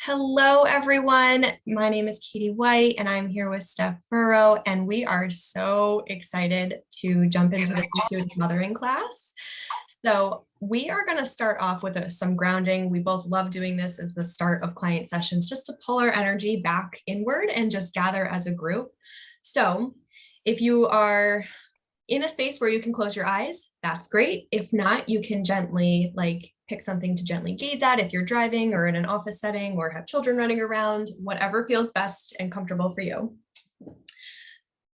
Hello, everyone. My name is Katie White, and I'm here with Steph Furrow, and we are so excited to jump into this intuitive mothering class. So we are going to start off with some grounding. We both love doing this as the start of client sessions, just to pull our energy back inward and just gather as a group. So if you are in a space where you can close your eyes, that's great. If not, you can gently pick something to gently gaze at if you're driving or in an office setting or have children running around, whatever feels best and comfortable for you.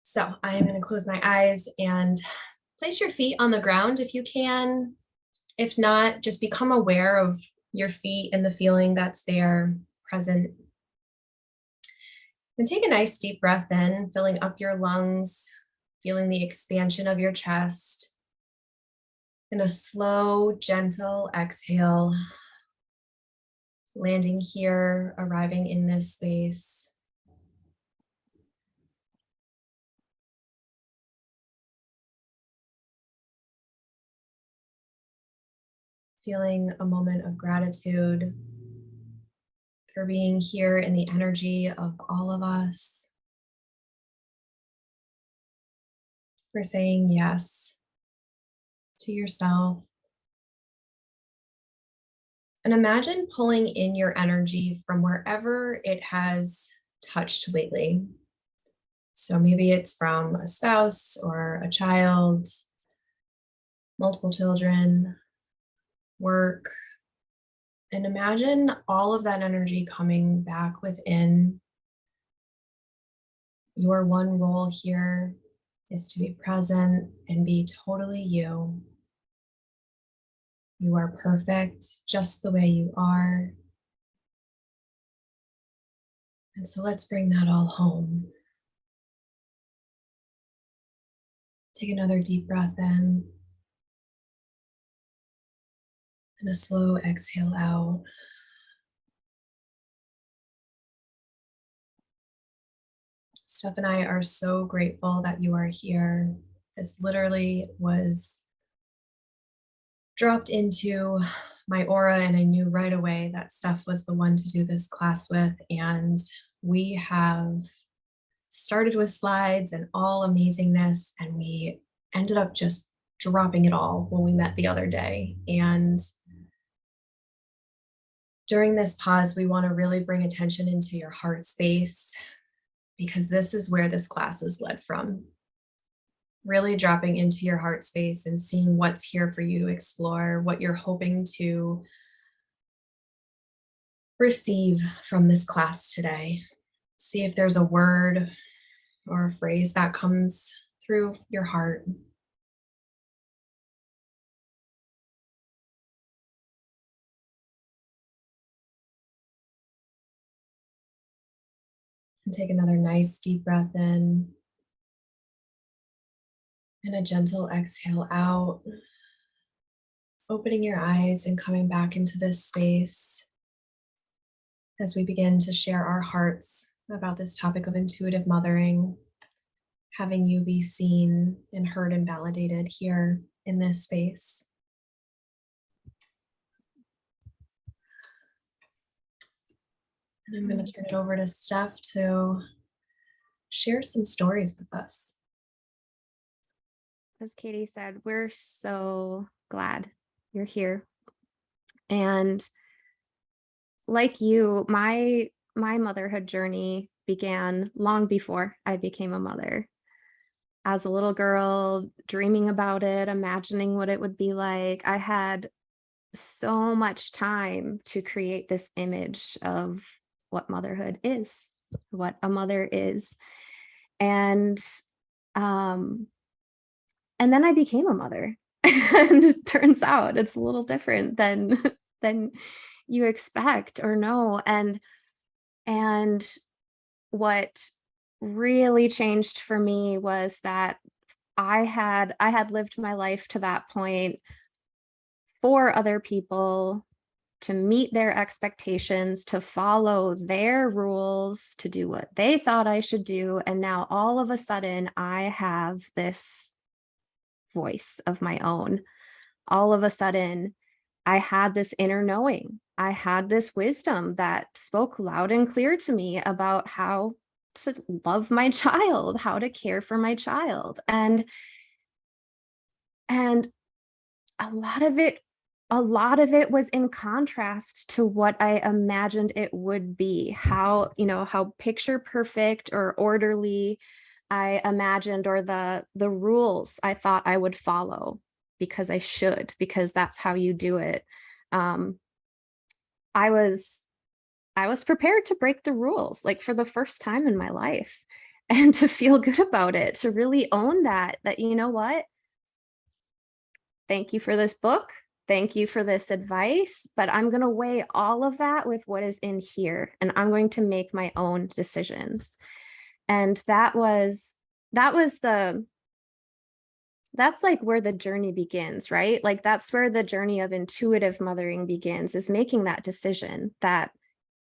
So I am going to close my eyes and place your feet on the ground if you can. If not, just become aware of your feet and the feeling that's there present. And take a nice deep breath in, filling up your lungs, feeling the expansion of your chest. And a slow, gentle exhale, landing here, arriving in this space. Feeling a moment of gratitude for being here in the energy of all of us. For saying yes to yourself. And imagine pulling in your energy from wherever it has touched lately. So maybe it's from a spouse or a child, multiple children, work. And imagine all of that energy coming back within. Your one role here is to be present and be totally you. You are perfect just the way you are. And so let's bring that all home. Take another deep breath in and a slow exhale out. Steph and I are so grateful that you are here. This literally was dropped into my aura, and I knew right away that Steph was the one to do this class with. And we have started with slides and all amazingness, and we ended up just dropping it all when we met the other day. And during this pause, we want to really bring attention into your heart space, because this is where this class is led from. Really dropping into your heart space and seeing what's here for you to explore, what you're hoping to receive from this class today. See if there's a word or a phrase that comes through your heart. And take another nice deep breath in. And a gentle exhale out. Opening your eyes and coming back into this space as we begin to share our hearts about this topic of intuitive mothering, having you be seen and heard and validated here in this space. And I'm going to turn it over to Steph to share some stories with us. As Katie said, we're so glad you're here. And like you, my motherhood journey began long before I became a mother. As a little girl, dreaming about it, imagining what it would be like, I had so much time to create this image of what motherhood is, what a mother is. And then I became a mother. And it turns out it's a little different than you expect or know. And what really changed for me was that I had lived my life to that point for other people, to meet their expectations, to follow their rules, to do what they thought I should do. And now all of a sudden I have this voice of my own. All of a sudden I had this inner knowing I had this wisdom that spoke loud and clear to me about how to love my child, how to care for my child. And a lot of it was in contrast to what I imagined it would be, how, how picture perfect or orderly I imagined, or the rules I thought I would follow because I should, because that's how you do it. Um, I was I was prepared to break the rules, like for the first time in my life, and to feel good about it, to really own that, you know what? Thank you for this book. Thank you for this advice, but I'm going to weigh all of that with what is in here, and I'm going to make my own decisions. And that's like where the journey begins, right? Like that's where the journey of intuitive mothering begins, is making that decision that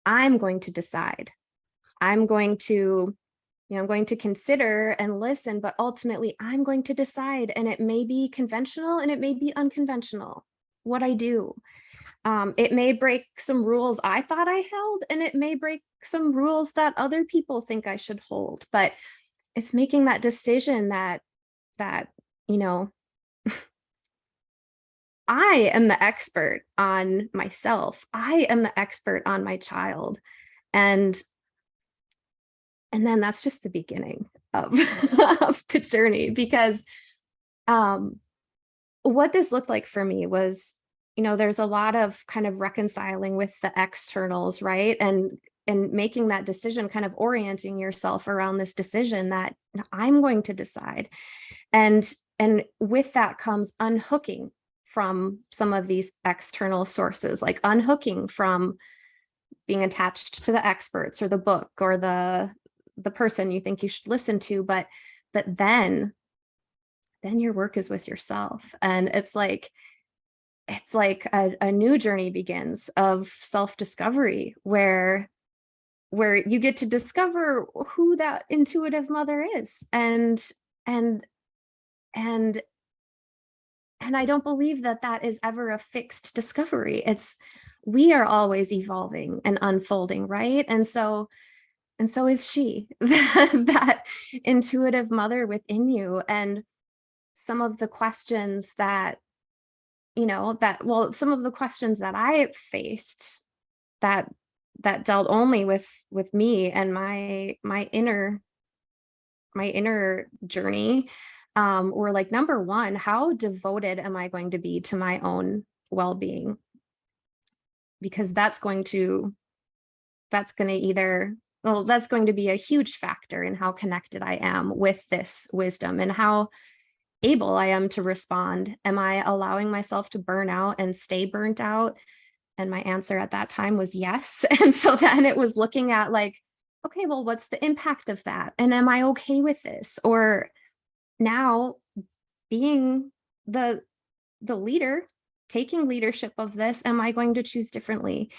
I'm going to decide. I'm going to, I'm going to consider and listen, but ultimately I'm going to decide. And it may be conventional and it may be unconventional what I do. It may break some rules I thought I held, and it may break some rules that other people think I should hold. But it's making that decision that, you know, I am the expert on myself. I am the expert on my child. And then that's just the beginning of, of the journey, because um, what this looked like for me was, there's a lot of kind of reconciling with the externals, right? And making that decision, kind of orienting yourself around this decision that I'm going to decide. And with that comes unhooking from some of these external sources, like unhooking from being attached to the experts or the book or the person you think you should listen to. But then your work is with yourself. And it's like a new journey begins of self-discovery, where you get to discover who that intuitive mother is. And and and I don't believe that is ever a fixed discovery. We are always evolving and unfolding, right? And so is she, that intuitive mother within you. And some of the questions that, some of the questions that I faced, that dealt only with me and my inner journey, were like, number one, how devoted am I going to be to my own well-being? Because that's going to either, well, that's going to be a huge factor in how connected I am with this wisdom and how able I am to respond. Am I allowing myself to burn out and stay burnt out? And my answer at that time was yes. And so then it was looking at like, okay, well, what's the impact of that? And am I okay with this? Or now, being the leader, taking leadership of this, am I going to choose differently?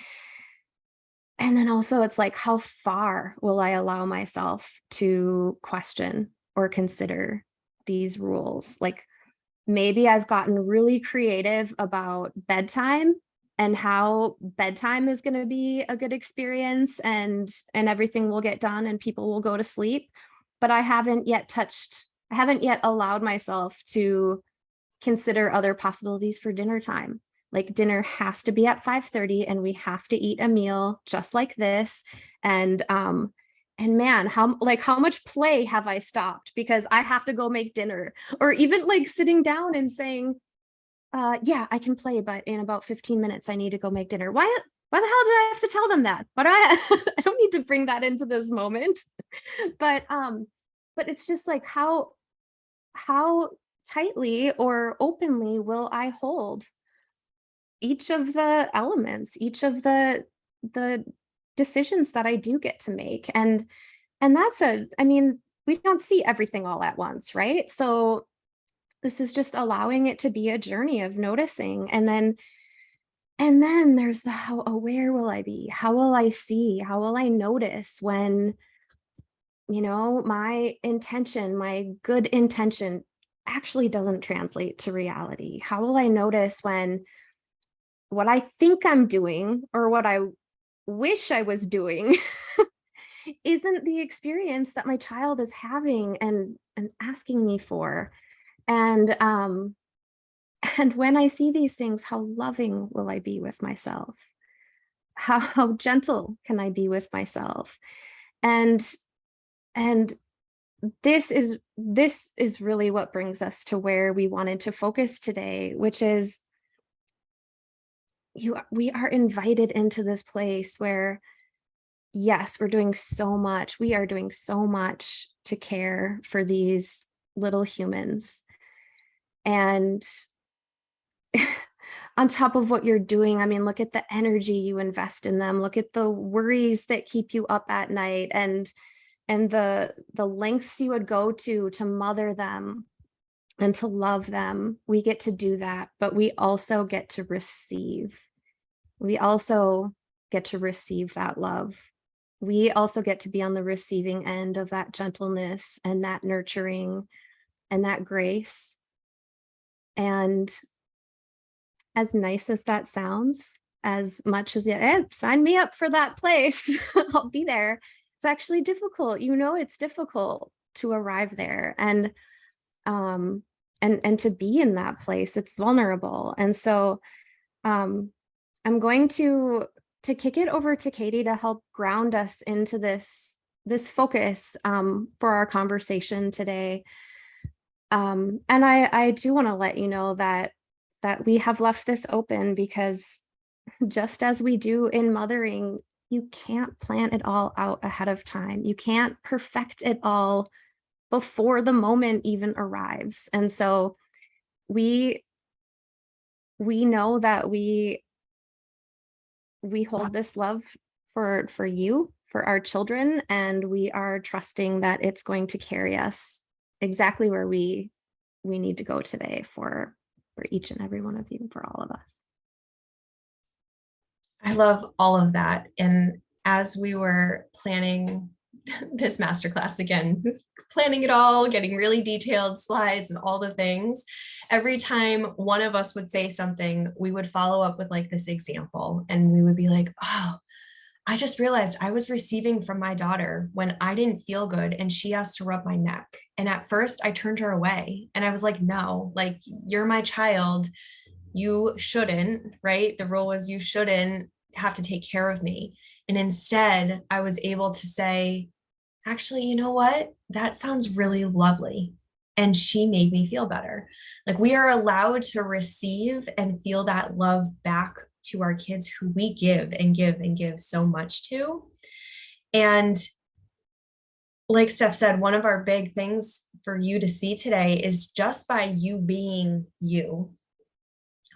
And then also it's like, how far will I allow myself to question or consider these rules? Like, maybe I've gotten really creative about bedtime and how bedtime is going to be a good experience, and everything will get done and people will go to sleep. But I haven't yet allowed myself to consider other possibilities for dinner time. Like, dinner has to be at 5:30 and we have to eat a meal just like this. And man, how much play have I stopped because I have to go make dinner? Or even like sitting down and saying, yeah, I can play, but in about 15 minutes I need to go make dinner. Why the hell did I have to tell them that? But I don't need to bring that into this moment. But it's just like, how tightly or openly will I hold each of the elements, each of the decisions that I do get to make? And I mean, we don't see everything all at once, right? So this is just allowing it to be a journey of noticing. And then there's the, how aware will I be? How will I see? How will I notice when, my intention, my good intention actually doesn't translate to reality? How will I notice when what I think I'm doing or what I wish I was doing isn't the experience that my child is having and asking me for. And and when I see these things, how loving will I be with myself? How gentle can I be with myself? And and this is really what brings us to where we wanted to focus today, which is we are invited into this place where, yes, we're doing so much. We are doing so much to care for these little humans. And on top of what you're doing, I mean, look at the energy you invest in them. Look at the worries that keep you up at night, and the lengths you would go to mother them and to love them. We get to do that, but we also get to receive. We also get to receive that love. We also get to be on the receiving end of that gentleness and that nurturing and that grace. And as nice as that sounds, as much as, yeah, sign me up for that place, I'll be there. It's actually difficult. It's difficult to arrive there. And to be in that place, it's vulnerable. And so I'm going to kick it over to Katie to help ground us into this focus for our conversation today. And I do want to let you know that we have left this open because just as we do in mothering, you can't plan it all out ahead of time. You can't perfect it all before the moment even arrives. And so we know that we hold this love for you, for our children, and we are trusting that it's going to carry us exactly where we need to go today for each and every one of you, for all of us. I love all of that. And as we were planning this masterclass again, planning it all, getting really detailed slides and all the things, every time one of us would say something, we would follow up with like this example. And we would be like, oh, I just realized I was receiving from my daughter when I didn't feel good and she asked to rub my neck. And at first I turned her away and I was like, no, like you're my child. You shouldn't, right? The rule was you shouldn't have to take care of me. And instead, I was able to say, actually, you know what? That sounds really lovely. And she made me feel better. Like we are allowed to receive and feel that love back to our kids who we give and give and give so much to. And like Steph said, one of our big things for you to see today is just by you being you,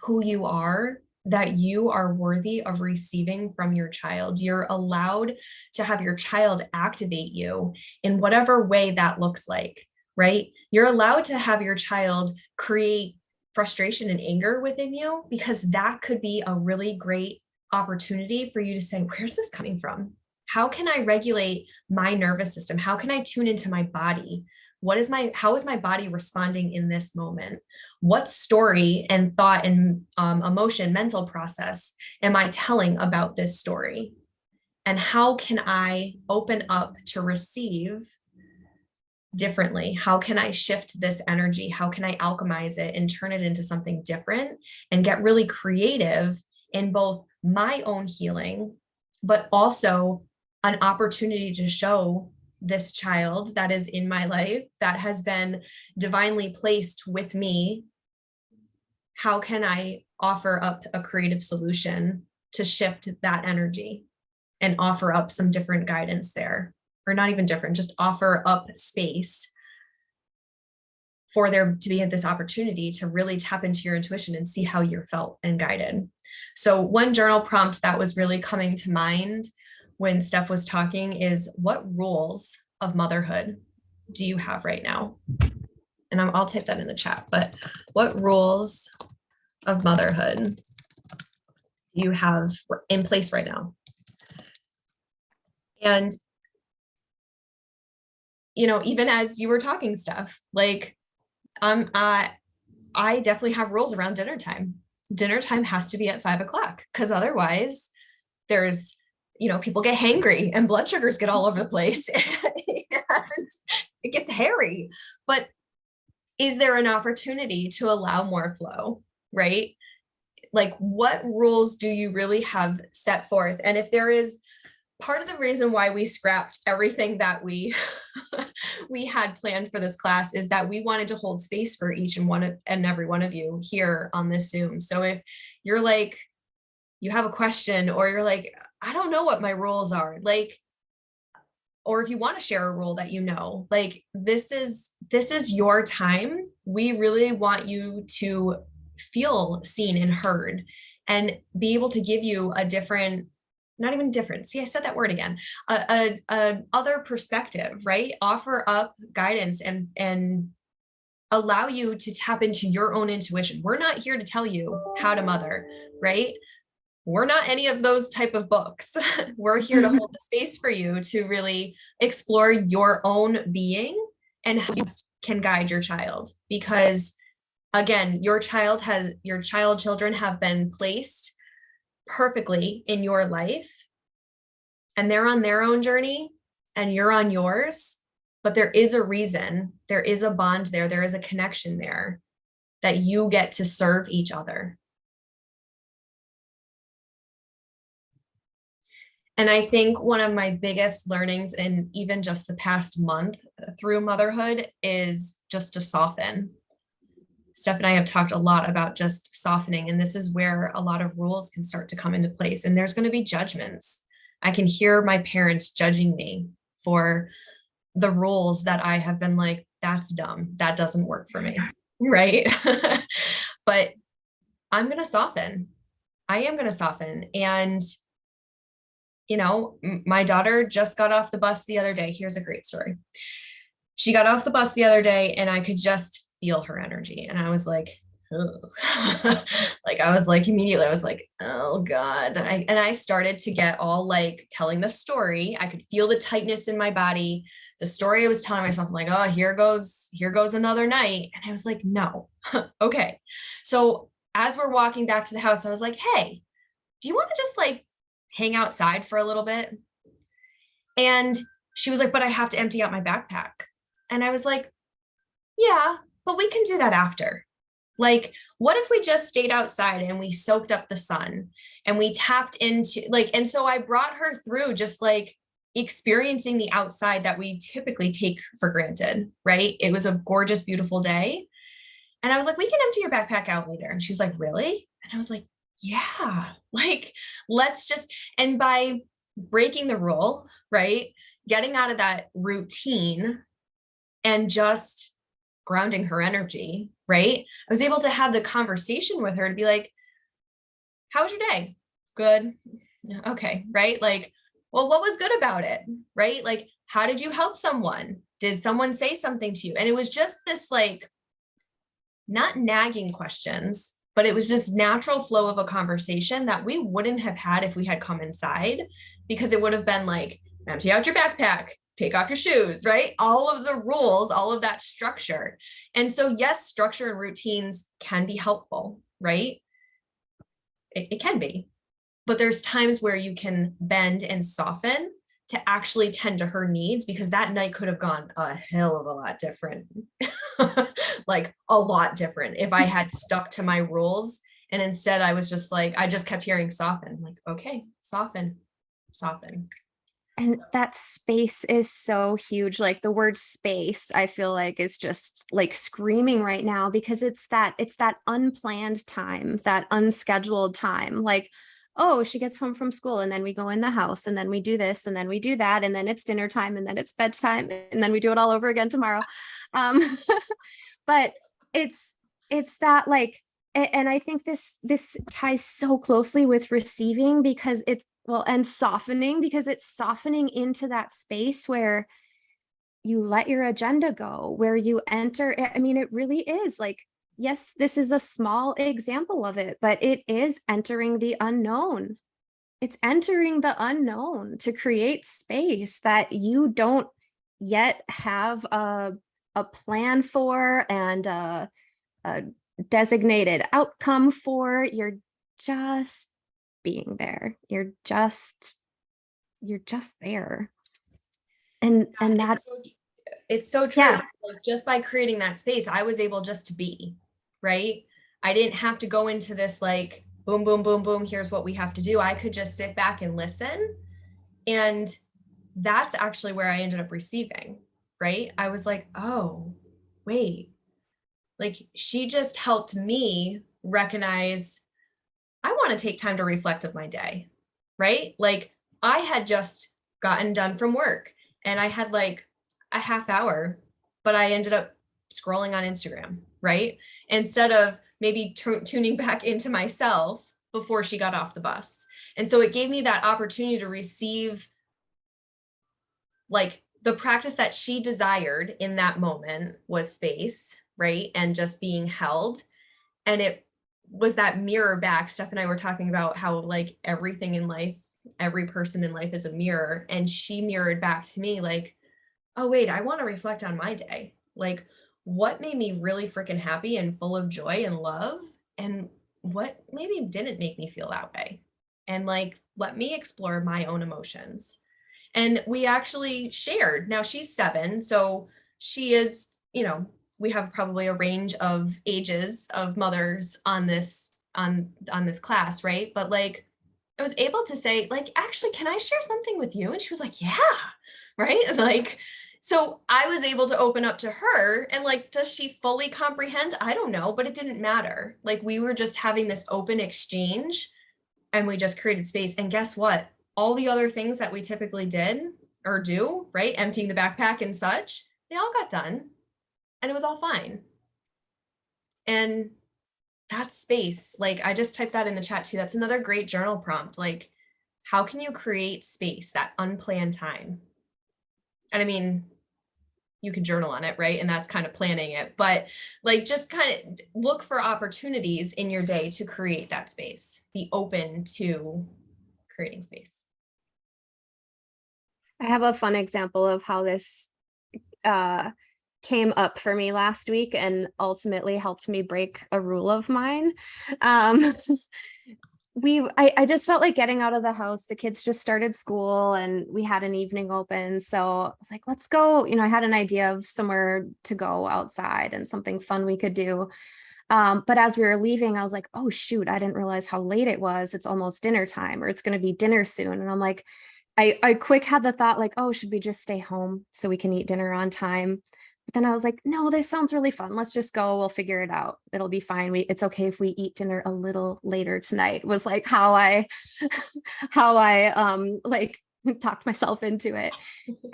who you are, that you are worthy of receiving from your child. You're allowed to have your child activate you in whatever way that looks like, right? You're allowed to have your child create frustration and anger within you, because that could be a really great opportunity for you to say, where's this coming from? How can I regulate my nervous system? How can I tune into my body? How is my body responding in this moment? What story and thought and emotion, mental process am I telling about this story? And how can I open up to receive differently? How can I shift this energy? How can I alchemize it and turn it into something different and get really creative in both my own healing, but also an opportunity to show this child that is in my life that has been divinely placed with me, how can I offer up a creative solution to shift that energy and offer up some different guidance there, or not even different, just offer up space for there to be this opportunity to really tap into your intuition and see how you're felt and guided. So one journal prompt that was really coming to mind when Steph was talking is, what rules of motherhood do you have right now? And I'll type that in the chat, but what rules of motherhood do you have in place right now? And, even as you were talking, Steph, like, I definitely have rules around dinner time. dinner time has to be at 5 o'clock, because otherwise there's, people get hangry and blood sugars get all over the place and it gets hairy. But is there an opportunity to allow more flow, right? Like, what rules do you really have set forth? And if there is, part of the reason why we scrapped everything that we we had planned for this class is that we wanted to hold space for each and every one of you here on this Zoom. So if you're like, you have a question, or you're like, I don't know what my rules are, like, or if you want to share a rule that like, this is your time. We really want you to feel seen and heard, and be able to give you a different, not even different, see, I said that word again, a other perspective, right? Offer up guidance and allow you to tap into your own intuition. We're not here to tell you how to mother, right? We're not any of those type of books. We're here to hold the space for you to really explore your own being and how you can guide your child. Because again, your children have been placed perfectly in your life, and they're on their own journey and you're on yours. But there is a reason, there is a bond there is a connection there, that you get to serve each other. And I think one of my biggest learnings in even just the past month through motherhood is just to soften. Steph and I have talked a lot about just softening, and this is where a lot of rules can start to come into place. And there's going to be judgments. I can hear my parents judging me for the rules that I have been like, that's dumb, that doesn't work for me, right? But I'm going to soften. I am going to soften. And my daughter just got off the bus the other day. Here's a great story. She got off the bus the other day and I could just feel her energy. And I was like, like, I was like, immediately, I was like, oh God. And I started to get all like telling the story. I could feel the tightness in my body. The story I was telling myself, I'm like, oh, here goes another night. And I was like, no. Okay. So as we're walking back to the house, I was like, hey, do you want to just like hang outside for a little bit? And she was like, but I have to empty out my backpack. And I was like, yeah, but we can do that after. Like, what if we just stayed outside and we soaked up the sun and we tapped into like, and so I brought her through just like experiencing the outside that we typically take for granted, right? It was a gorgeous, beautiful day. And I was like, we can empty your backpack out later. And she's like, really? And I was like, yeah, like, let's just, and by breaking the rule, right? Getting out of that routine and just grounding her energy, right? I was able to have the conversation with her to be like, how was your day? Good. Okay. Right. Like, well, what was good about it? Right. Like, how did you help someone? Did someone say something to you? And it was just this like, not nagging questions, but it was just natural flow of a conversation that we wouldn't have had if we had come inside, because it would have been like, empty out your backpack, take off your shoes, right? All of the rules, all of that structure. And so, yes, structure and routines can be helpful, right? It can be, but there's times where you can bend and soften to actually tend to her needs, because that night could have gone a hell of a lot different. Like a lot different if I had stuck to my rules. And instead I was just like, I just kept hearing soften, like, okay, soften. And that space is so huge. Like the word space, I feel like is just like screaming right now, because it's that unplanned time, that unscheduled time. Like, oh, she gets home from school and then we go in the house and then we do this and then we do that. And then it's dinner time and then it's bedtime and then we do it all over again tomorrow. But it's that like, and I think this ties so closely with receiving, because it's, well, and softening, because it's softening into that space where you let your agenda go, where you enter. I mean, it really is like, yes, this is a small example of it, but it is entering the unknown. It's entering the unknown to create space that you don't yet have a plan for, and designated outcome for. You're just being there. You're just there. And that, It's so true. yeah, Like just by creating that space, I was able just to be, right? I didn't have to go into this like boom, boom, boom, boom. Here's what we have to do. I could just sit back and listen. And that's actually where I ended up receiving, right? I was like, oh, wait, like she just helped me recognize I want to take time to reflect of my day, right? Like I had just gotten done from work and I had like a half hour, but I ended up scrolling on Instagram, right? Instead of maybe tuning back into myself before she got off the bus. And so it gave me that opportunity to receive like the practice that she desired in that moment was space, right? And just being held. And it was that mirror back. Steph and I were talking about how like everything in life, every person in life is a mirror. And she mirrored back to me like, oh, wait, I want to reflect on my day. Like, what made me really freaking happy and full of joy and love? And what maybe didn't make me feel that way? And like, let me explore my own emotions. And we actually shared. Now she's 7, so she is, we have probably a range of ages of mothers on this class, right? But like I was able to say, like, actually, can I share something with you? And she was like, yeah, right? And like, so I was able to open up to her and like, does she fully comprehend? I don't know, but it didn't matter. Like we were just having this open exchange and we just created space. And guess what? All the other things that we typically did or do, right? Emptying the backpack and such, they all got done and it was all fine. And that's space. Like I just typed that in the chat too. That's another great journal prompt. Like, how can you create space, that unplanned time? And I mean, you can journal on it, right? And that's kind of planning it, but like just kind of look for opportunities in your day to create that space. Be open to creating space. I have a fun example of how this uh, came up for me last week and ultimately helped me break a rule of mine. Um, I just felt like getting out of the house. The kids just started school and we had an evening open. So I was like, let's go. I had an idea of somewhere to go outside and something fun we could do. But as we were leaving, I was like, oh, shoot, I didn't realize how late it was. It's almost dinner time or it's going to be dinner soon. And I'm like, I quick had the thought like, oh, should we just stay home so we can eat dinner on time? But then I was like, no, this sounds really fun. Let's just go. We'll figure it out. It'll be fine. It's okay if we eat dinner a little later tonight was like how I like talked myself into it.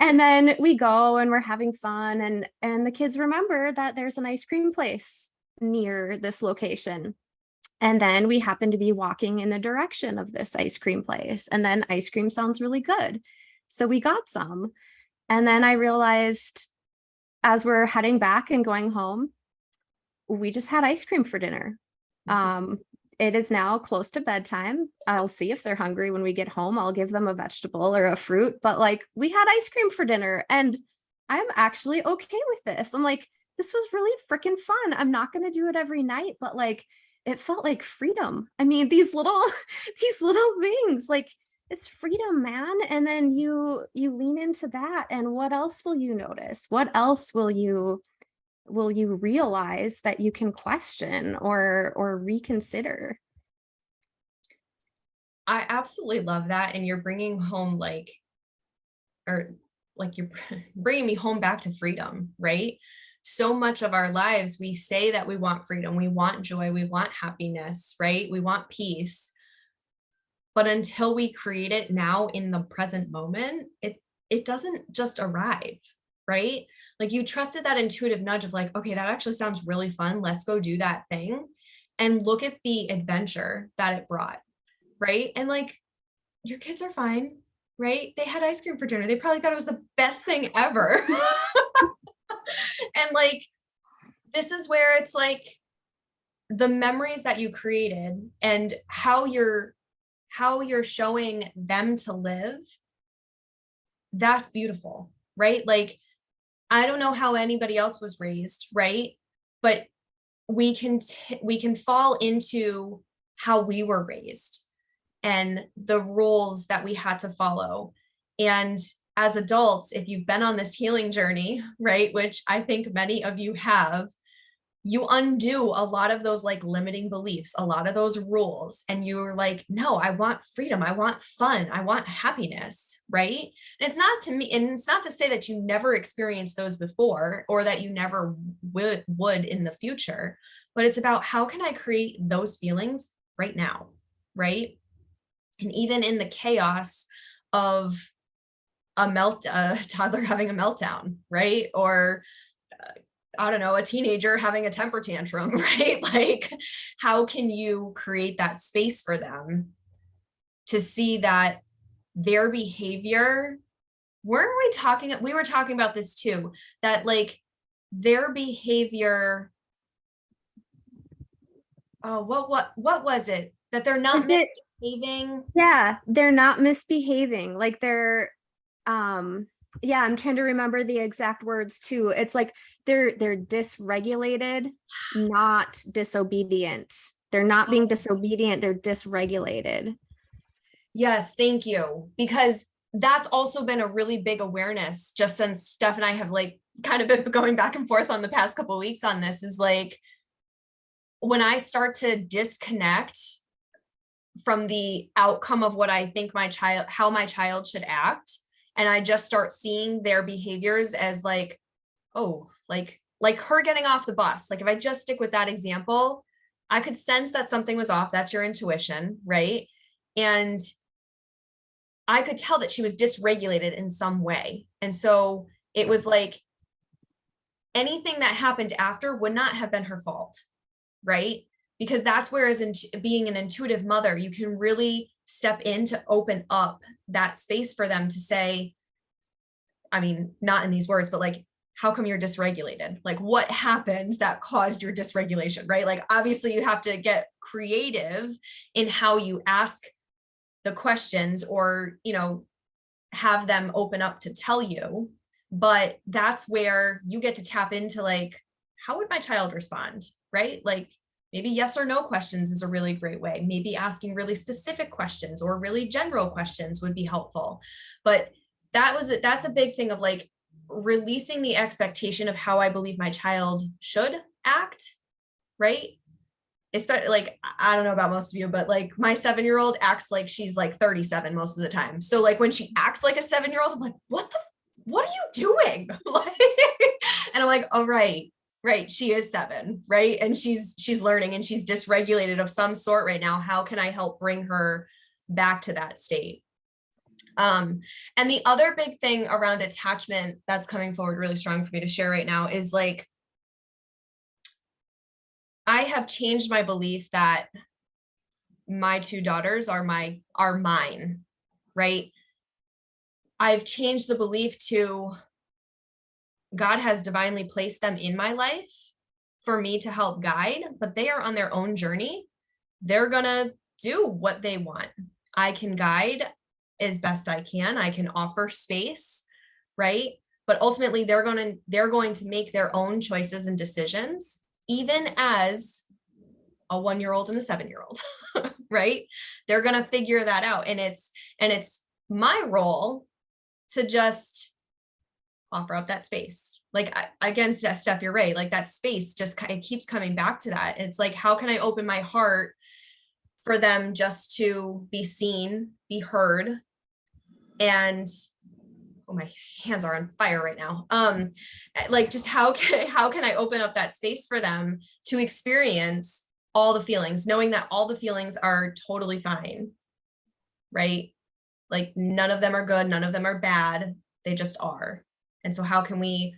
And then we go and we're having fun and the kids remember that there's an ice cream place near this location. And then we happen to be walking in the direction of this ice cream place. And then ice cream sounds really good. So we got some. And then I realized as we're heading back and going home, we just had ice cream for dinner. It is now close to bedtime. I'll see if they're hungry when we get home. I'll give them a vegetable or a fruit, but like we had ice cream for dinner and I'm actually okay with this. I'm like, this was really freaking fun. I'm not going to do it every night, but like it felt like freedom. I mean, these little these little things, like it's freedom, man. And then you lean into that and what else will you notice? What else will you realize that you can question or reconsider? I absolutely love that. And you're bringing home or like you're bringing me home back to freedom, right? So much of our lives, we say that we want freedom, we want joy, we want happiness, right? We want peace. But until we create it now in the present moment, it doesn't just arrive, right? Like you trusted that intuitive nudge of like, okay, that actually sounds really fun. Let's go do that thing. And look at the adventure that it brought, right? And like your kids are fine, right? They had ice cream for dinner. They probably thought it was the best thing ever. And like, this is where it's like the memories that you created and how you're showing them to live, that's beautiful, right? Like, I don't know how anybody else was raised, right? But we can fall into how we were raised and the rules that we had to follow. And as adults, if you've been on this healing journey, right, which I think many of you have, you undo a lot of those like limiting beliefs, a lot of those rules. And you're like, no, I want freedom. I want fun. I want happiness. Right. And it's not to me, and it's not to say that you never experienced those before or that you never would in the future, but it's about how can I create those feelings right now. Right. And even in the chaos of a toddler having a meltdown, right? Or I don't know, a teenager having a temper tantrum, right? Like, how can you create that space for them to see that their behavior, we were talking about this too, that like their behavior, oh, what was it? That they're not misbehaving? Yeah, they're not misbehaving. Like yeah, I'm trying to remember the exact words too. It's like they're dysregulated, not disobedient. They're not being disobedient, they're dysregulated. Yes, thank you. Because that's also been a really big awareness just since Steph and I have like kind of been going back and forth on the past couple of weeks on this, is like when I start to disconnect from the outcome of what I think how my child should act, and I just start seeing their behaviors as like, oh, like her getting off the bus. Like if I just stick with that example, I could sense that something was off. That's your intuition, right? And I could tell that she was dysregulated in some way. And so it was like anything that happened after would not have been her fault, right? Because that's where, as in being an intuitive mother, you can really step in to open up that space for them to say, I mean, not in these words, but like, how come you're dysregulated? Like what happened that caused your dysregulation, right? Like obviously you have to get creative in how you ask the questions or, you know, have them open up to tell you. But that's where you get to tap into like, how would my child respond, right? Like maybe yes or no questions is a really great way. Maybe asking really specific questions or really general questions would be helpful. But that's a big thing of like releasing the expectation of how I believe my child should act, right? Especially like, I don't know about most of you, but like my 7-year-old acts like she's like 37 most of the time. So like when she acts like a 7-year-old, I'm like, what are you doing? Like, and I'm like, oh, right. She is 7, right? And she's learning and she's dysregulated of some sort right now. How can I help bring her back to that state? And the other big thing around attachment that's coming forward really strong for me to share right now is like, I have changed my belief that my 2 daughters are mine, right? I've changed the belief to God has divinely placed them in my life for me to help guide, but they are on their own journey. They're gonna do what they want. I can guide as best I can. I can offer space, right? But ultimately they're going to make their own choices and decisions, even as a 1-year-old and a 7-year-old, right? They're going to figure that out. And it's my role to just offer up that space. Like again, Steph, you're right. Like that space just it keeps coming back to that. It's like, how can I open my heart for them just to be seen, be heard, and oh, my hands are on fire right now. Like just how can I open up that space for them to experience all the feelings, knowing that all the feelings are totally fine, right? Like none of them are good, none of them are bad, they just are. And so how can we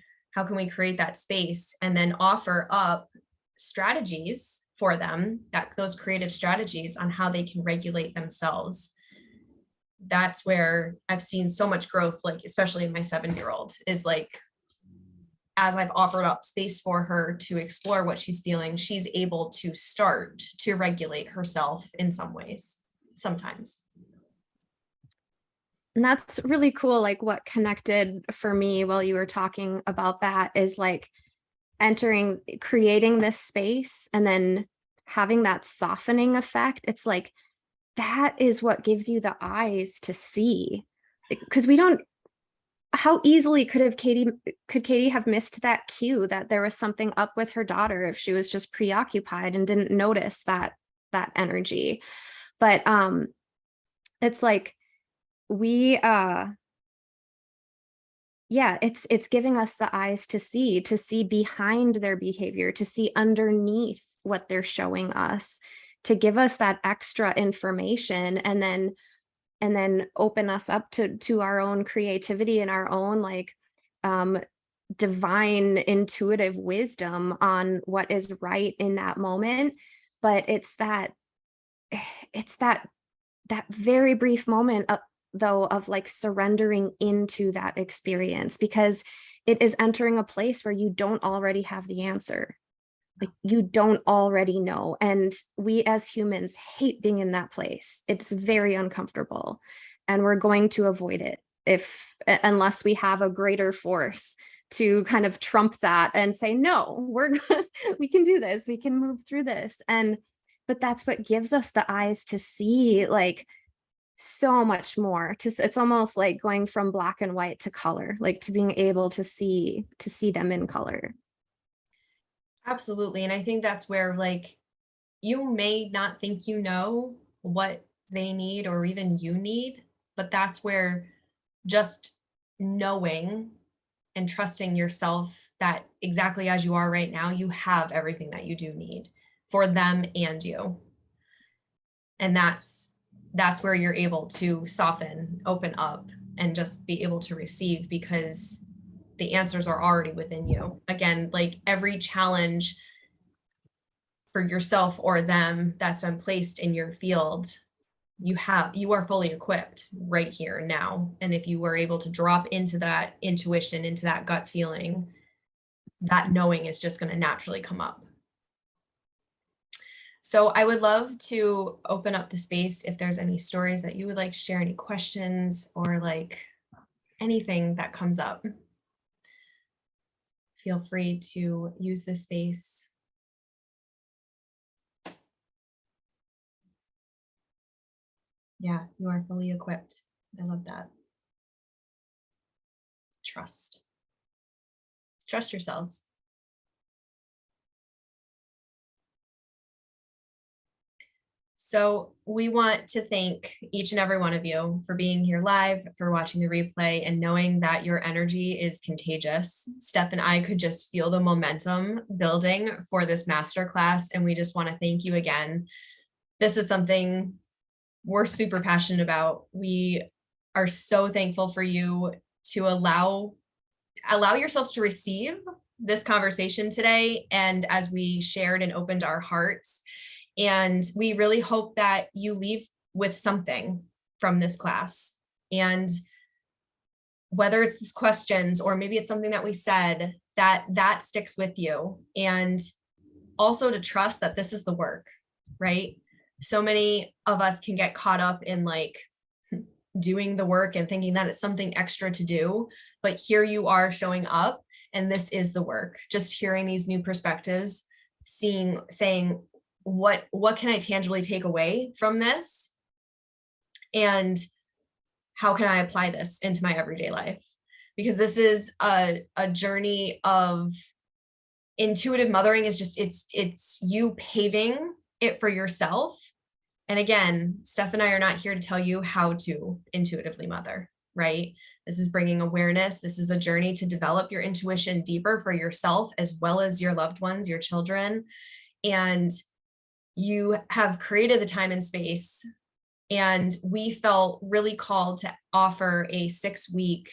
create that space and then offer up strategies for them, that those creative strategies on how they can regulate themselves? That's where I've seen so much growth, like especially in my 7-year-old, is like as I've offered up space for her to explore what she's feeling, she's able to start to regulate herself in some ways, sometimes. And that's really cool. Like what connected for me while you were talking about that is like creating this space and then having that softening effect, it's like that is what gives you the eyes to see. Because we don't, how easily could Katie have missed that cue that there was something up with her daughter if she was just preoccupied and didn't notice that energy? But it's like we yeah, it's giving us the eyes to see behind their behavior, to see underneath what they're showing us, to give us that extra information, and then open us up to our own creativity and our own like um divine intuitive wisdom on what is right in that moment. But it's that very brief moment though of like surrendering into that experience, because it is entering a place where you don't already have the answer, like you don't already know. And we as humans hate being in that place. It's very uncomfortable, and we're going to avoid it if unless we have a greater force to kind of trump that and say, no, we can do this, we can move through this. And but that's what gives us the eyes to see like so much more. It's almost like going from black and white to color, like to being able to see them in color. Absolutely. And I think that's where like you may not think you know what they need or even you need, but that's where just knowing and trusting yourself that exactly as you are right now, you have everything that you do need for them and you. And that's where you're able to soften, open up, and just be able to receive because the answers are already within you. Again, like every challenge for yourself or them that's been placed in your field, you are fully equipped right here now. And if you were able to drop into that intuition, into that gut feeling, that knowing is just going to naturally come up. So I would love to open up the space if there's any stories that you would like to share, any questions or like anything that comes up. Feel free to use this space. Yeah, you are fully equipped. I love that. Trust. Trust yourselves. So we want to thank each and every one of you for being here live, for watching the replay, and knowing that your energy is contagious. Steph and I could just feel the momentum building for this masterclass, and we just want to thank you again. This is something we're super passionate about. We are so thankful for you to allow yourselves to receive this conversation today, and as we shared and opened our hearts. And we really hope that you leave with something from this class. And whether it's these questions or maybe it's something that we said, that sticks with you. And also to trust that this is the work, right? So many of us can get caught up in like doing the work and thinking that it's something extra to do, but here you are showing up and this is the work. Just hearing these new perspectives, saying, what can I tangibly take away from this? And how can I apply this into my everyday life? Because this is a journey of intuitive mothering. Is just it's you paving it for yourself. And again, Steph and I are not here to tell you how to intuitively mother, right? This is bringing awareness. This is a journey to develop your intuition deeper for yourself as well as your loved ones, your children. And you have created the time and space, and we felt really called to offer a 6-week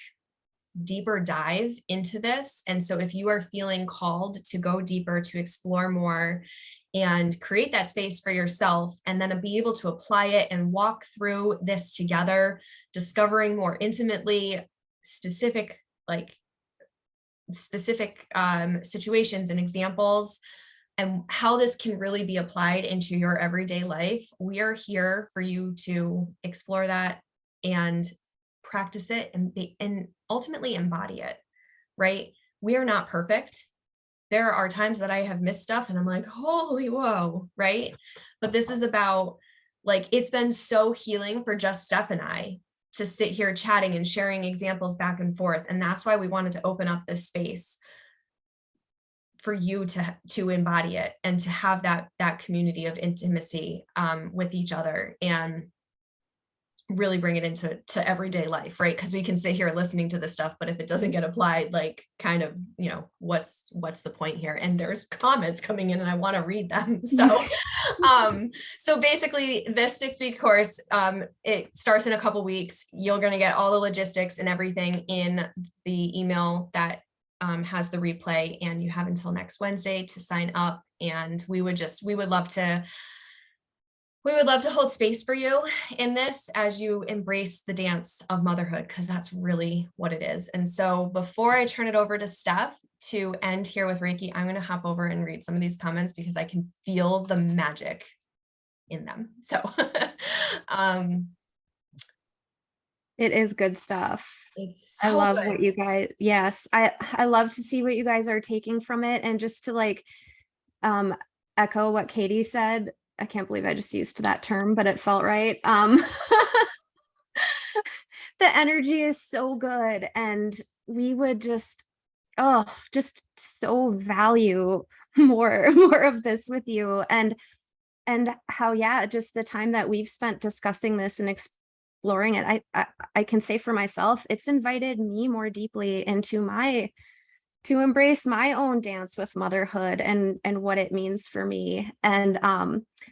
deeper dive into this. And so if you are feeling called to go deeper, to explore more and create that space for yourself, and then be able to apply it and walk through this together, discovering more intimately specific situations and examples, and how this can really be applied into your everyday life, we are here for you to explore that and practice it and ultimately embody it, right? We are not perfect. there are times that I have missed stuff and I'm like, holy whoa, right? But this is about, like, it's been so healing for just Steph and I to sit here chatting and sharing examples back and forth. And that's why we wanted to open up this space for you to embody it and to have that community of intimacy with each other, and really bring it into everyday life, right? Because we can sit here listening to this stuff, but if it doesn't get applied, like, kind of, what's the point here? And there's comments coming in and I want to read them. So basically this 6-week course, it starts in a couple weeks. You're going to get all the logistics and everything in the email that has the replay, and you have until next Wednesday to sign up. And we would love to hold space for you in this as you embrace the dance of motherhood, because that's really what it is. And so before I turn it over to Steph to end here with Reiki, I'm going to hop over and read some of these comments because I can feel the magic in them. So It is good stuff. it's I so love good. what you guys, yes, I love to see what you guys are taking from it. And just to like echo what Katie said, I can't believe I just used that term, but it felt right. The energy is so good, and we would just so value more of this with you. And how, yeah, just the time that we've spent discussing this and exploring it, I can say for myself, it's invited me more deeply into to embrace my own dance with motherhood and what it means for me. And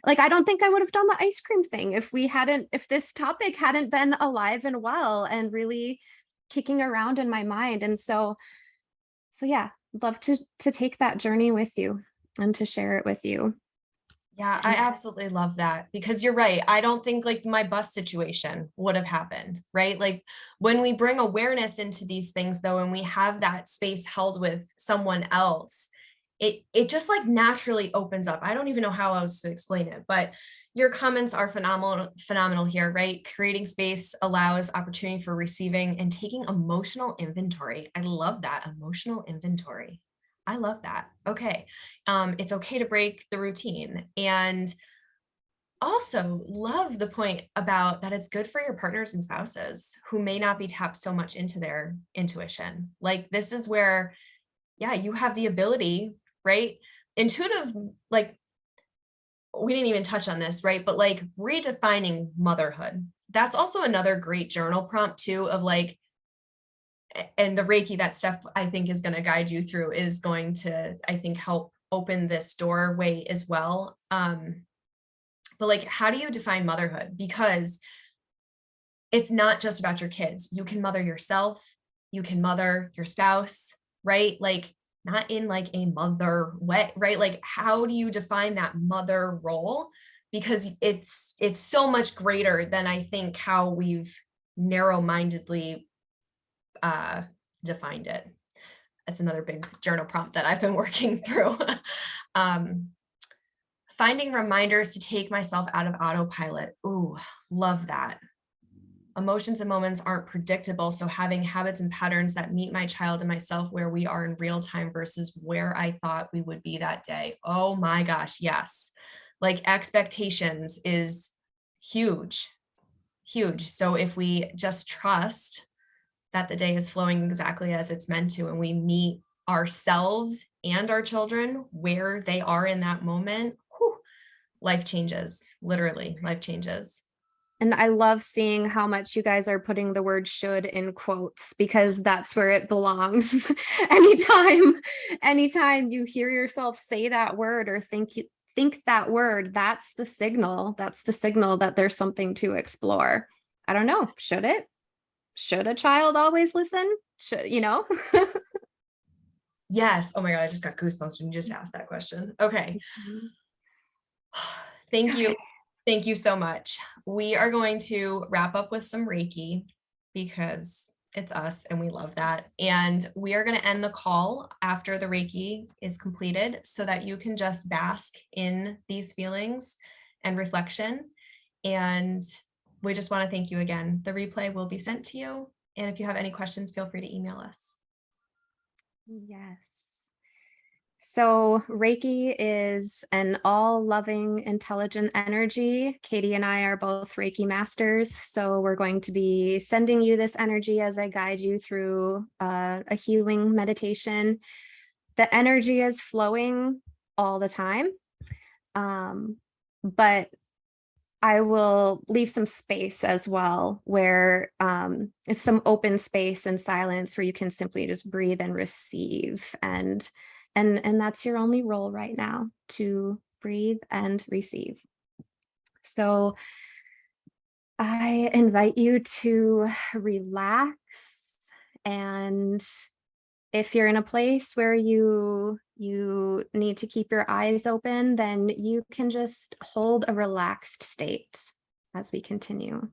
like, I don't think I would have done the ice cream thing if this topic hadn't been alive and well and really kicking around in my mind. And so yeah, love to take that journey with you and to share it with you. Yeah, I absolutely love that, because you're right. I don't think like my bus situation would have happened, right? Like, when we bring awareness into these things though, and we have that space held with someone else, it just like naturally opens up. I don't even know how else to explain it, but your comments are phenomenal here, right? Creating space allows opportunity for receiving and taking emotional inventory. I love that, emotional inventory. I love that. Okay. It's okay to break the routine. And also love the point about that it's good for your partners and spouses who may not be tapped so much into their intuition. Like, this is where, yeah, you have the ability, right? Intuitive, like, we didn't even touch on this, right? But like, redefining motherhood. That's also another great journal prompt too, of like, and the Reiki that Steph, I think, is going to guide you through is going to, I think, help open this doorway as well. But like, how do you define motherhood? Because it's not just about your kids. You can mother yourself, you can mother your spouse, right? Like, not in like a mother way, right? Like, how do you define that mother role? Because it's so much greater than I think how we've narrow-mindedly defined it. That's another big journal prompt that I've been working through. Finding reminders to take myself out of autopilot. Ooh, love that. Emotions and moments aren't predictable, so having habits and patterns that meet my child and myself where we are in real time versus where I thought we would be that day. Oh my gosh, yes. Like, expectations is huge, huge. So if we just trust that the day is flowing exactly as it's meant to, and we meet ourselves and our children where they are in that moment, whew, life changes. Literally, life changes. And I love seeing how much you guys are putting the word should in quotes, because that's where it belongs. Anytime you hear yourself say that word or think that word, that's the signal. That's the signal that there's something to explore. I don't know. Should it? Should a child always listen? Should, you know? Yes. Oh my God, I just got goosebumps when you just asked that question. Okay. Thank you. Thank you so much. We are going to wrap up with some Reiki because it's us and we love that. And we are going to end the call after the Reiki is completed so that you can just bask in these feelings and reflection. And we just want to thank you again. The replay will be sent to you. And if you have any questions, feel free to email us. Yes. So, Reiki is an all loving, intelligent energy. Katie and I are both Reiki masters. So, we're going to be sending you this energy as I guide you through a healing meditation. The energy is flowing all the time, but I will leave some space as well, where it's some open space and silence where you can simply just breathe and receive. And that's your only role right now, to breathe and receive. So I invite you to relax, and if you're in a place where you need to keep your eyes open, then you can just hold a relaxed state as we continue.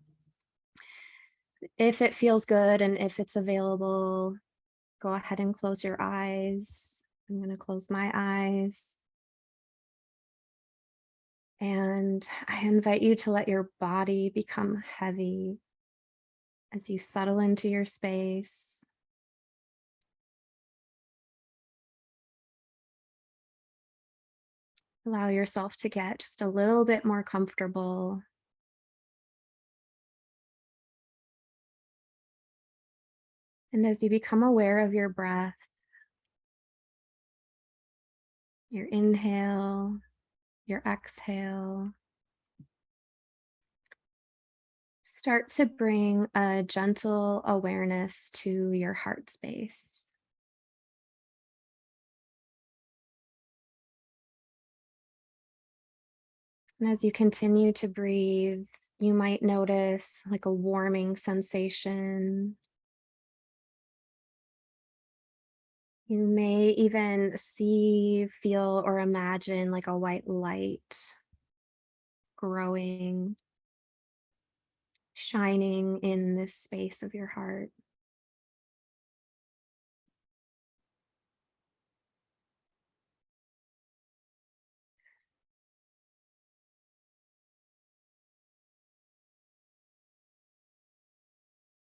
If it feels good and if it's available, go ahead and close your eyes. I'm going to close my eyes. And I invite you to let your body become heavy as you settle into your space. Allow yourself to get just a little bit more comfortable. And as you become aware of your breath, your inhale, your exhale, start to bring a gentle awareness to your heart space. And as you continue to breathe, you might notice like a warming sensation. You may even see, feel, or imagine like a white light growing, shining in this space of your heart.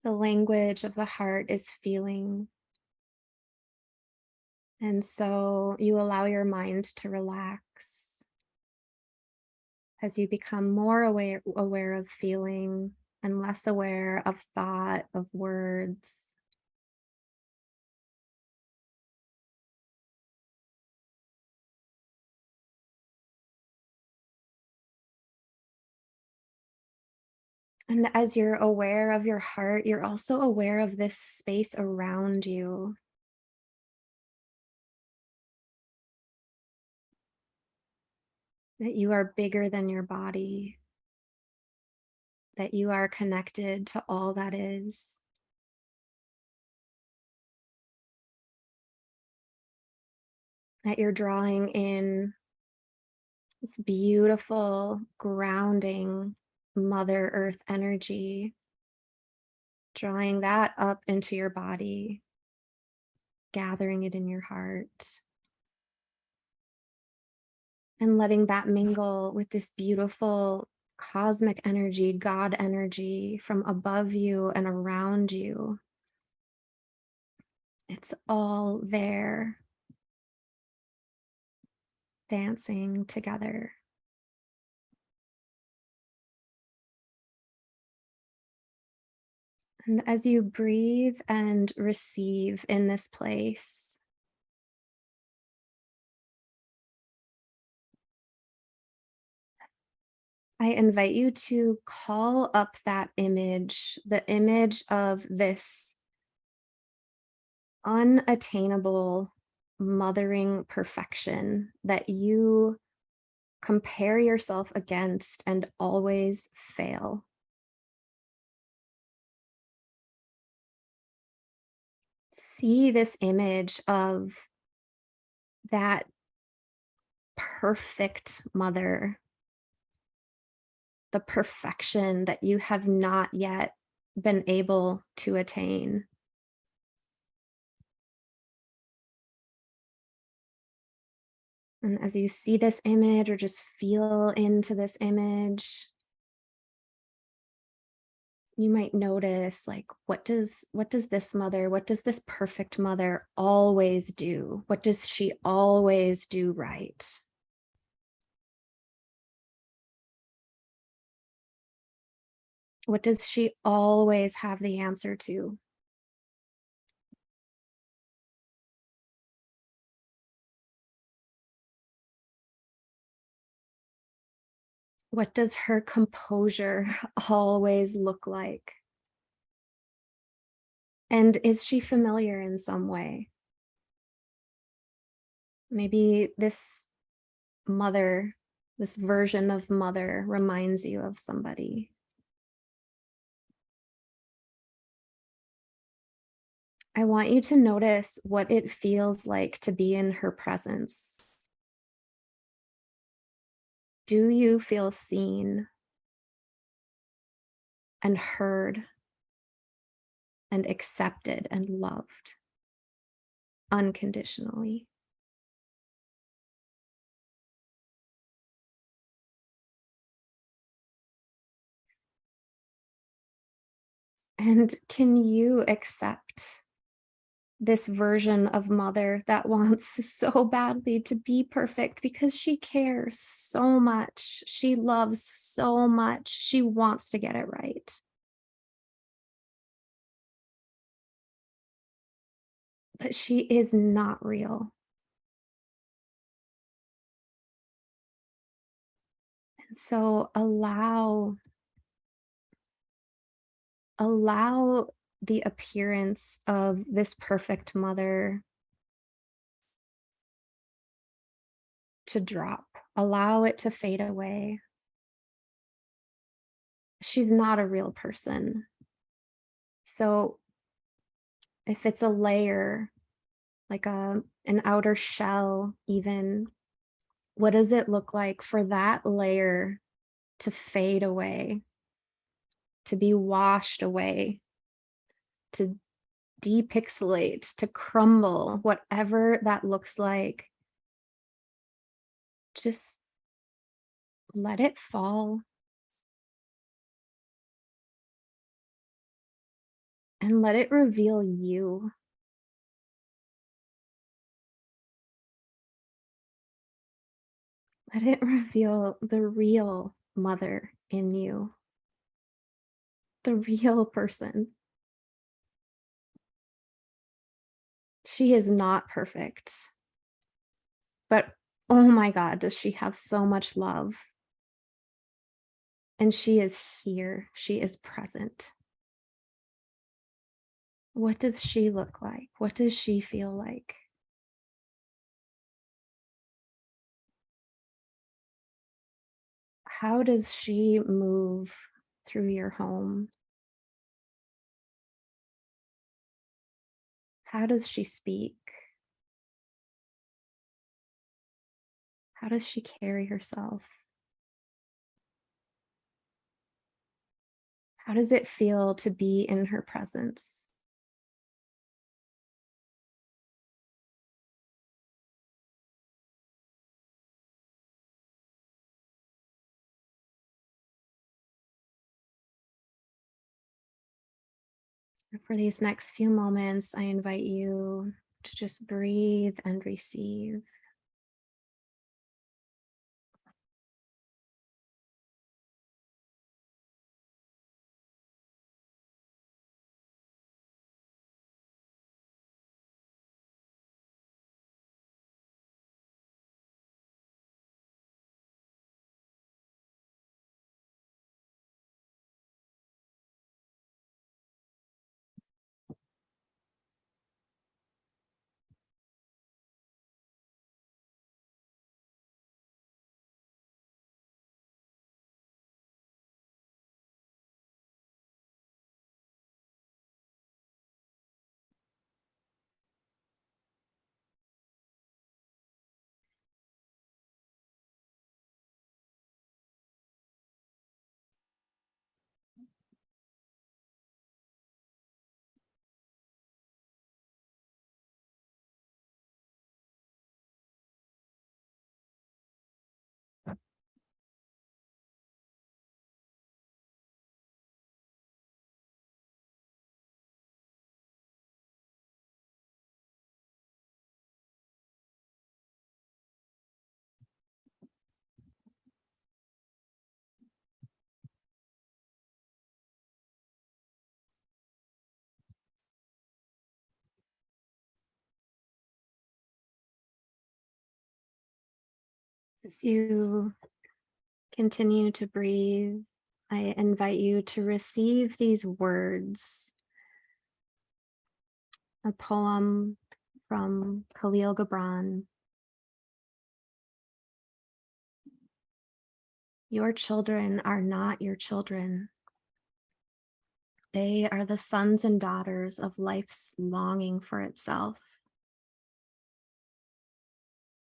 The language of the heart is feeling. And so you allow your mind to relax as you become more aware of feeling and less aware of thought, of words. And as you're aware of your heart, you're also aware of this space around you. That you are bigger than your body, that you are connected to all that is. That you're drawing in this beautiful, grounding Mother Earth energy, drawing that up into your body, gathering it in your heart, and letting that mingle with this beautiful cosmic energy, God energy from above you and around you. It's all there, dancing together. And as you breathe and receive in this place, I invite you to call up that image, the image of this unattainable mothering perfection that you compare yourself against and always fail. See this image of that perfect mother, the perfection that you have not yet been able to attain. And as you see this image or just feel into this image, you might notice, like, what does this mother, what does this perfect mother always do? What does she always do right? What does she always have the answer to? What does her composure always look like? And is she familiar in some way? Maybe this mother, this version of mother reminds you of somebody. I want you to notice what it feels like to be in her presence. Do you feel seen and heard and accepted and loved unconditionally? And can you accept this version of mother that wants so badly to be perfect because she cares so much? She loves so much. She wants to get it right. But she is not real. And so allow the appearance of this perfect mother to drop. Allow it to fade away. She's not a real person. So if it's a layer, like an outer shell, even, what does it look like for that layer to fade away, to be washed away, to depixelate, to crumble, whatever that looks like? Just let it fall and let it reveal you. Let it reveal the real mother in you, the real person. She is not perfect, but oh my God, does she have so much love? And she is here, she is present. What does she look like? What does she feel like? How does she move through your home? How does she speak? How does she carry herself? How does it feel to be in her presence? And for these next few moments, I invite you to just breathe and receive. As you continue to breathe, I invite you to receive these words, a poem from Khalil Gibran. Your children are not your children. They are the sons and daughters of life's longing for itself.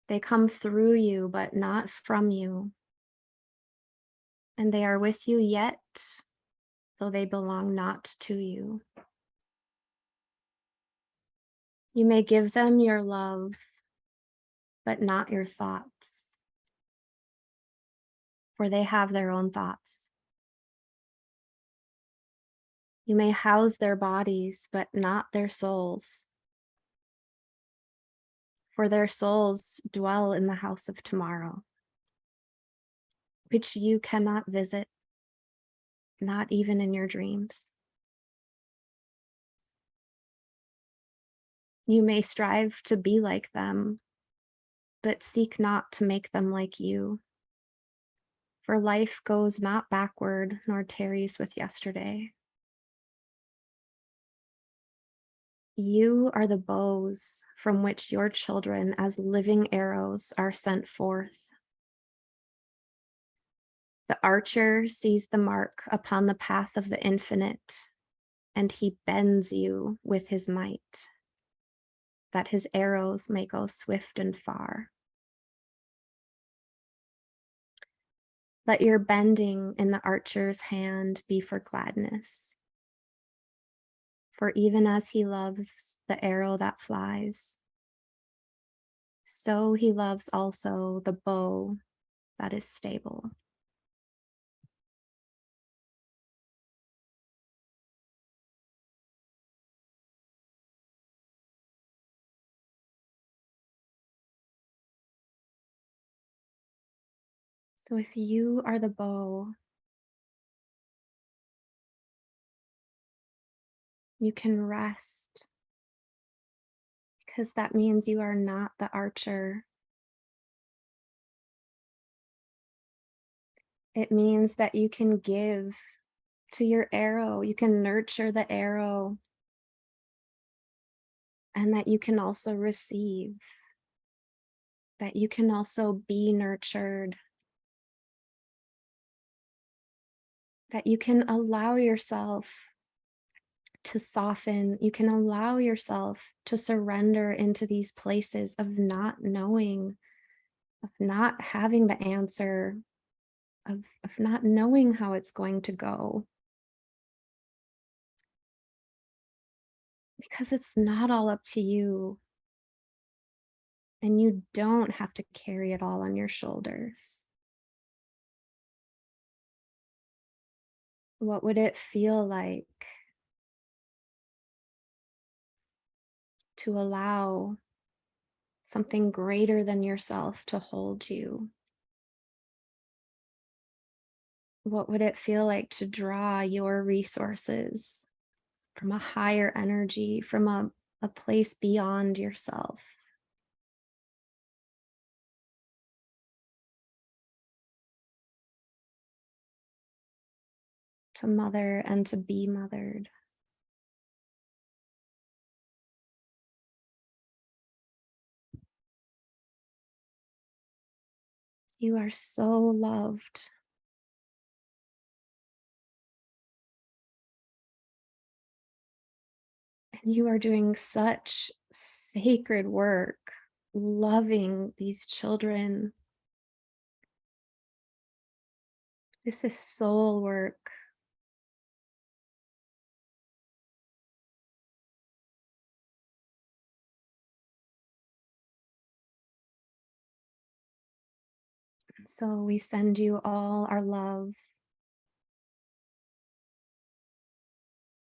They come through you, but not from you. And they are with you yet, though they belong not to you. You may give them your love, but not your thoughts, for they have their own thoughts. You may house their bodies, but not their souls, for their souls dwell in the house of tomorrow, which you cannot visit, not even in your dreams. You may strive to be like them, but seek not to make them like you. For life goes not backward nor tarries with yesterday. You are the bows from which your children as living arrows are sent forth. The archer sees the mark upon the path of the infinite, and he bends you with his might, that his arrows may go swift and far. Let your bending in the archer's hand be for gladness. For even as he loves the arrow that flies, so he loves also the bow that is stable. So if you are the bow, you can rest, because that means you are not the archer. It means that you can give to your arrow, you can nurture the arrow, and that you can also receive, that you can also be nurtured, that you can allow yourself to soften, you can allow yourself to surrender into these places of not knowing, of not having the answer, of not knowing how it's going to go. Because it's not all up to you. And you don't have to carry it all on your shoulders. What would it feel like to allow something greater than yourself to hold you? What would it feel like to draw your resources from a higher energy, from a place beyond yourself? To mother and to be mothered. You are so loved. And you are doing such sacred work, loving these children. This is soul work. So we send you all our love.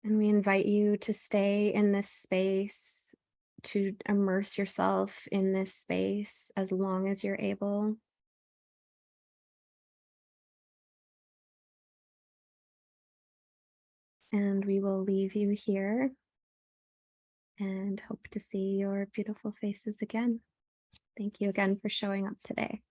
And we invite you to stay in this space, to immerse yourself in this space as long as you're able. And we will leave you here and hope to see your beautiful faces again. Thank you again for showing up today.